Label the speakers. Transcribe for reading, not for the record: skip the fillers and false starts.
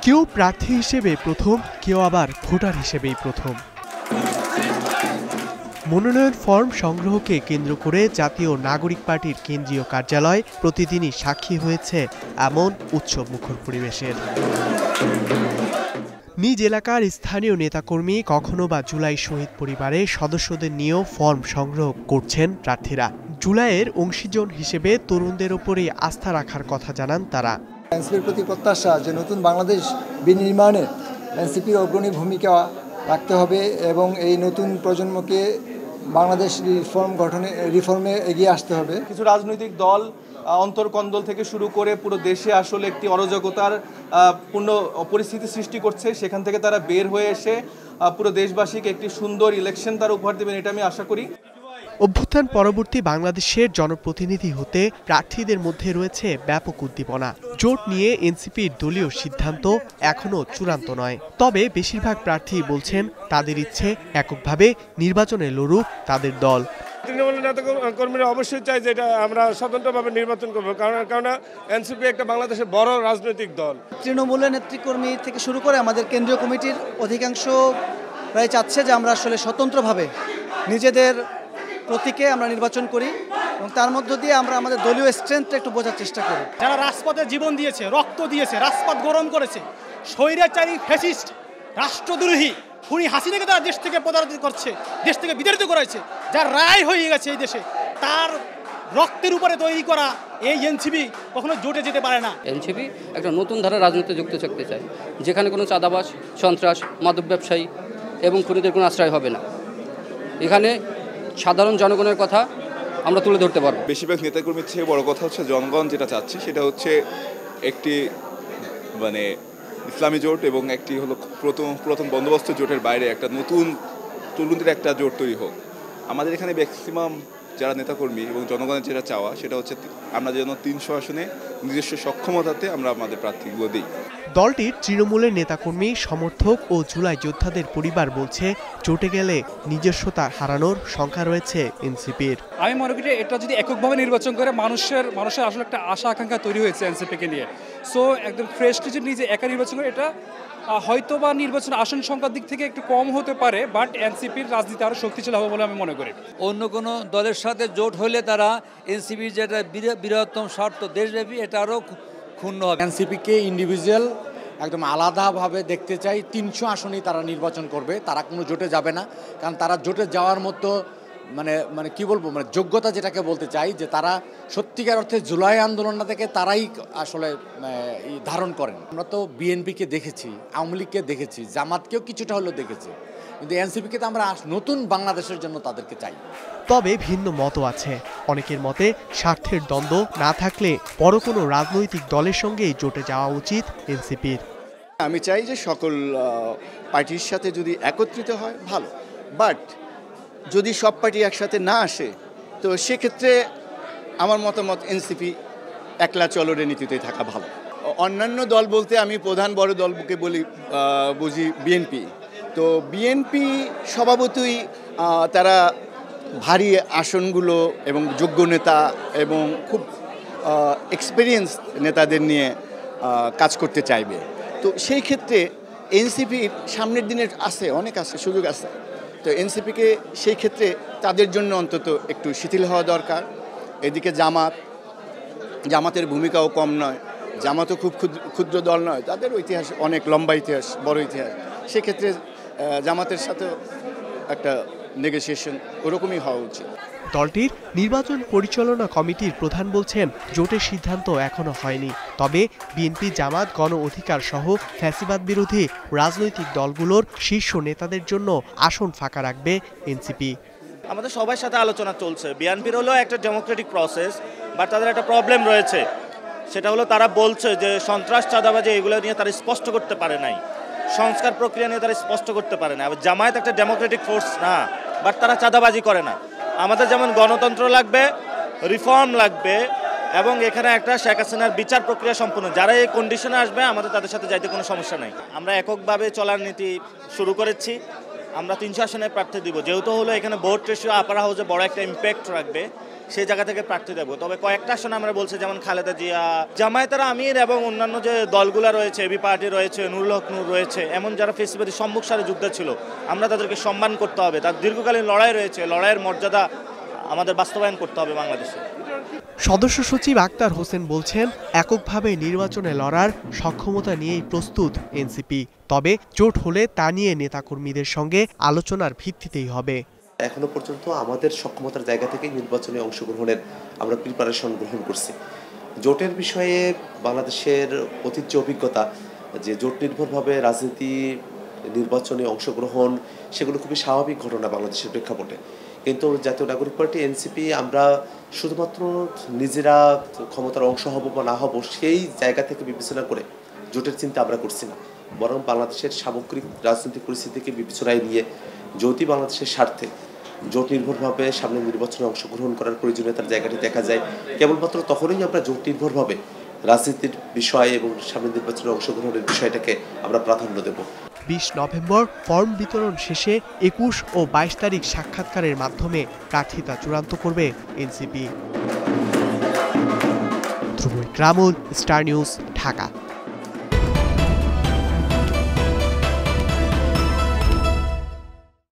Speaker 1: কেউ প্রার্থী হিসেবে প্রথম, কেউ আবার ভোটার হিসেবেই প্রথম। মনোনয়ন ফর্ম সংগ্রহকে কেন্দ্র করে জাতীয় নাগরিক পার্টির কেন্দ্রীয় কার্যালয় প্রতিদিনই সাক্ষী হয়েছে এমন উৎসবমুখর পরিবেশের। নিজ এলাকার স্থানীয় নেতাকর্মী, কখনো বা জুলাই শহীদ পরিবারের সদস্যদের নিয়েও ফর্ম সংগ্রহ করছেন প্রার্থীরা। জুলাইয়ের অংশীজন হিসেবে তরুণদের উপরেই আস্থা রাখার কথা জানান তারা।
Speaker 2: এনসিপির প্রতি প্রত্যাশা যে নতুন বাংলাদেশ বিনির্মাণে এনসিপির অগ্রণী ভূমিকা রাখতে হবে এবং এই নতুন প্রজন্মকে বাংলাদেশ রিফর্মে এগিয়ে আসতে হবে।
Speaker 3: কিছু রাজনৈতিক দল অন্তর্কন্দল থেকে শুরু করে পুরো দেশে আসলে একটি অরাজকতার পূর্ণ পরিস্থিতি সৃষ্টি করছে, সেখান থেকে তারা বের হয়ে এসে পুরো দেশবাসীকে একটি সুন্দর ইলেকশন তারা উপহার দেবেন, এটা আমি আশা করি।
Speaker 1: অভ্যুত্থান পরবর্তী বাংলাদেশের জনপ্রতিনিধি হতে প্রার্থীদের মধ্যে রয়েছে ব্যাপক উদ্দীপনা। জোট নিয়ে এনসিপির দলীয় সিদ্ধান্ত এখনো চূড়ান্ত নয়, তবে বেশিরভাগ প্রার্থী বলছেন তাদের ইচ্ছে এককভাবে নির্বাচনে লড়ুক তাদের দল।
Speaker 4: তৃণমূলের নেতা কর্মীরা অবশ্যই চাই যে এটা আমরা স্বতন্ত্রভাবে নির্বাচন করবো, কারণ এনসিপি একটা বাংলাদেশের বড় রাজনৈতিক দল।
Speaker 5: তৃণমূলের নেতৃকর্মী থেকে শুরু করে আমাদের কেন্দ্রীয় কমিটির অধিকাংশ প্রায় চাচ্ছে যে আমরা আসলে স্বতন্ত্রভাবে নিজেদের প্রতীকে আমরা নির্বাচন করি এবং তার মধ্য দিয়ে আমরা আমাদের দলীয় স্ট্রেংথটা একটু বোঝার চেষ্টা করি।
Speaker 6: যারা রাজপথে জীবন দিয়েছে, রক্ত দিয়েছে, রাজপথ গরম করেছে, স্বৈরাচারী ফ্যাসিস্ট রাষ্ট্রদ্রোহী খুনি হাসিনাকে তারা দেশ থেকে প্রতারিত করছে, দেশ থেকে বিতাড়িত করেছে, যার রায় হয়ে গেছে এই দেশে, তার রক্তের উপরে তৈরি করা এই এনসিপি কখনো জোটে যেতে পারে না।
Speaker 7: এনসিপি একটা নতুন ধারা রাজনীতি যুক্ত থাকতে চায়, যেখানে কোনো চাঁদাবাজ, সন্ত্রাস, মাদক ব্যবসায়ী এবং খুনিদের কোনো আশ্রয় হবে না। এখানে সাধারণ জনগণের কথা আমরা তুলে ধরতে পারবো।
Speaker 8: বেশিরভাগ নেতাকর্মীর চেয়ে বড় কথা হচ্ছে জনগণ যেটা চাচ্ছে সেটা হচ্ছে একটি ইসলামী জোট এবং একটি হলো প্রথম বন্দোবস্ত জোটের বাইরে একটা নতুন তরুণদের একটা জোট তৈরি হোক। আমাদের এখানে ম্যাক্সিমাম যারা নেতাকর্মী এবং জনগণের যেটা চাওয়া সেটা হচ্ছে আমরা যেন 300 আসনে নিজস্ব সক্ষমতাতে আমরা আমাদের প্রার্থীগুলো দিই।
Speaker 1: দলটির তৃণমূলের নেতাকর্মী, সমর্থক ও জুলাই যোদ্ধাদের পরিবার বলছে জোটে গেলে নিজস্বতা হারানোর শঙ্কা রয়েছে এনসিপির।
Speaker 9: আমি মনে করি এটা যদি এককভাবে নির্বাচন করে মানুষের আসলে একটা আশা আকাঙ্ক্ষা তৈরি হয়েছে এনসিপিকে নিয়ে। সো একদম ফ্রেশ কিছু নিজে একা নির্বাচন করে এটা হয়তো বা নির্বাচন আসন সংখ্যার দিক থেকে একটু কম হতে পারে, বাট এনসিপির রাজনীতি আরও শক্তিশালী হবে বলে আমি মনে করি।
Speaker 10: অন্য কোনো দলের সাথে জোট হলে তারা এনসিপির যেটা বৃহত্তম স্বার্থ দেশব্যাপী এটা আরও ক্ষুণ্ণ হবে।
Speaker 11: এনসিপিকে ইন্ডিভিজুয়াল একদম আলাদাভাবে দেখতে চাই। 300 আসনেই তারা নির্বাচন করবে, তারা কোনো জোটে যাবে না, কারণ তারা জোটে যাওয়ার মতো মানে কি বলবো, যোগ্যতা যেটাকে বলতে চাই যে তারা সত্যিকার অর্থে জুলাই আন্দোলনটা থেকে তারাই আসলে ধারণ করেন। আমরা তো বিএনপিকে দেখেছি, আওয়ামী লীগকে দেখেছি, জামাতকেও কিছুটা হলেও দেখেছি, কিন্তু এনসিপিকে তো আমরা নতুন বাংলাদেশের জন্য তাদেরকে চাই।
Speaker 1: তবে ভিন্ন মতও আছে। অনেকের মতে স্বার্থের দ্বন্দ্ব না থাকলে বড় কোনো রাজনৈতিক দলের সঙ্গেই জোটে যাওয়া উচিত এনসিপির।
Speaker 12: আমি চাই যে সকল পার্টির সাথে যদি একত্রিত হয় ভালো, বাট যদি সব পার্টি একসাথে না আসে তো সেক্ষেত্রে আমার মতামত এনসিপি একলা চলরে নীতিতে থাকা ভালো। অন্যান্য দল বলতে আমি প্রধান বড় দলকে বুঝি বিএনপি। তো বিএনপি স্বভাবতই তারা ভারী আসনগুলো এবং যোগ্য নেতা এবং খুব এক্সপিরিয়েন্স নেতাদের নিয়ে কাজ করতে চাইবে। তো সেই ক্ষেত্রে এনসিপির সামনের দিনের অনেক সুযোগ আছে। তো এনসিপিকে সেই ক্ষেত্রে তাদের জন্য অন্তত একটু শিথিল হওয়া দরকার। এদিকে জামাতের ভূমিকাও কম নয়, জামাতও খুব ক্ষুদ্র দল নয়, তাদের ইতিহাস অনেক লম্বা ইতিহাস, বড় ইতিহাস। সেক্ষেত্রে জামাতের সাথেও একটা নেগোসিয়েশন ওরকমই হওয়া উচিত।
Speaker 1: দলটির নির্বাচন পরিচালনা কমিটির প্রধান বলছেন জোটের সিদ্ধান্ত এখনো হয়নি, তবে বিএনপি, জামাত, গণ অধিকার সহ ফ্যাসিবাদ বিরোধী রাজনৈতিক দলগুলোর শীর্ষ নেতাদের জন্য আসন ফাঁকা রাখবে এনসিপি।
Speaker 13: আমাদের সবার সাথে আলোচনা চলছে। বিএনপির হলো একটা ডেমোক্রেটিক প্রসেস, বাট তাদের একটা প্রবলেম রয়েছে, সেটা হলো তারা বলছে যে সন্ত্রাস, চাঁদাবাজি এগুলো নিয়ে তারা স্পষ্ট করতে পারে নাই, সংস্কার প্রক্রিয়া নিয়ে তারা স্পষ্ট করতে পারে না। আবার জামায়াত একটা ডেমোক্রেটিক ফোর্স না, বাট তারা চাঁদাবাজি করে না। আমাদের যেমন গণতন্ত্র লাগবে, রিফর্ম লাগবে এবং এখানে একটা শেখ হাসিনার বিচার প্রক্রিয়া সম্পূর্ণ, যারা এই কন্ডিশনে আসবে আমাদের তাদের সাথে যাইতে কোনো সমস্যা নাই। আমরা এককভাবে চলার নীতি শুরু করেছি। আমরা 300 আসনে প্রার্থী দিব, যেহেতু হলো এখানে ভোট রেশিও আপার হাউসে বড় একটা ইম্প্যাক্ট রাখবে, সেই জায়গা থেকে প্রার্থী দেবো। তবে কয়েকটা আসনে আমরা বলছি, যেমন খালেদা জিয়া, জামায়াতের আমির এবং অন্যান্য যে দলগুলো রয়েছে, এবি পার্টি রয়েছে, নুরুল হক নূর রয়েছে, এমন যারা ফেসিবাদী সম্মুখ সারে যুদ্ধে ছিল, আমরা তাদেরকে সম্মান করতে হবে। তার দীর্ঘকালীন লড়াই রয়েছে, লড়াইয়ের মর্যাদা আমাদের বাস্তবায়ন করতে হবে বাংলাদেশে।
Speaker 1: সদস্য সচিব আক্তার হোসেন বলছেন, এককভাবে নির্বাচনে লড়ার সক্ষমতা নিয়েই প্রস্তুত এনসিপি। তবে জোট হলে তা নিয়ে নেতাকর্মীদের সঙ্গে আলোচনার ভিত্তিতেই হবে।
Speaker 14: এখনো পর্যন্ত আমাদের সক্ষমতার জায়গা থেকে নির্বাচনে অংশগ্রহণের আমরা প্রিপারেশন গ্রহণ করছি। জোটের বিষয়ে বাংলাদেশের অতীত যে অভিজ্ঞতা, যে জোট নির্ভরভাবে রাজনীতি নির্বাচনে অংশগ্রহণ, সেগুলো খুবই স্বাভাবিক ঘটনা বাংলাদেশের প্রেক্ষাপটে। কিন্তু জাতীয় নাগরিক পার্টি এনসিপি আমরা শুধুমাত্র নিজেরা ক্ষমতার অংশ হব বা না হব সেই জায়গা থেকে বিবেচনা করে জোটের চিন্তা আমরা করছি না, বরং বাংলাদেশের সামগ্রিক রাজনৈতিক পরিস্থিতিকে বিবেচনায় নিয়ে যদি বাংলাদেশের স্বার্থে জোট নির্ভরভাবে সামনে নির্বাচনে অংশগ্রহণ করার প্রয়োজনীয়তার জায়গাটি দেখা যায়, কেবলমাত্র তখনই আমরা জোট নির্ভরভাবে রাজনীতির বিষয় এবং সামনে নির্বাচনে অংশগ্রহণের বিষয়টাকে আমরা প্রাধান্য দেব।
Speaker 1: 20 নভেম্বর ফর্ম বিতরণ শেষে 21 ও 22 তারিখ সাক্ষাৎকারের মাধ্যমে প্রার্থিতা চূড়ান্ত করবে এনসিপি। ধ্রুব ইকরামুল, স্টার নিউজ, ঢাকা।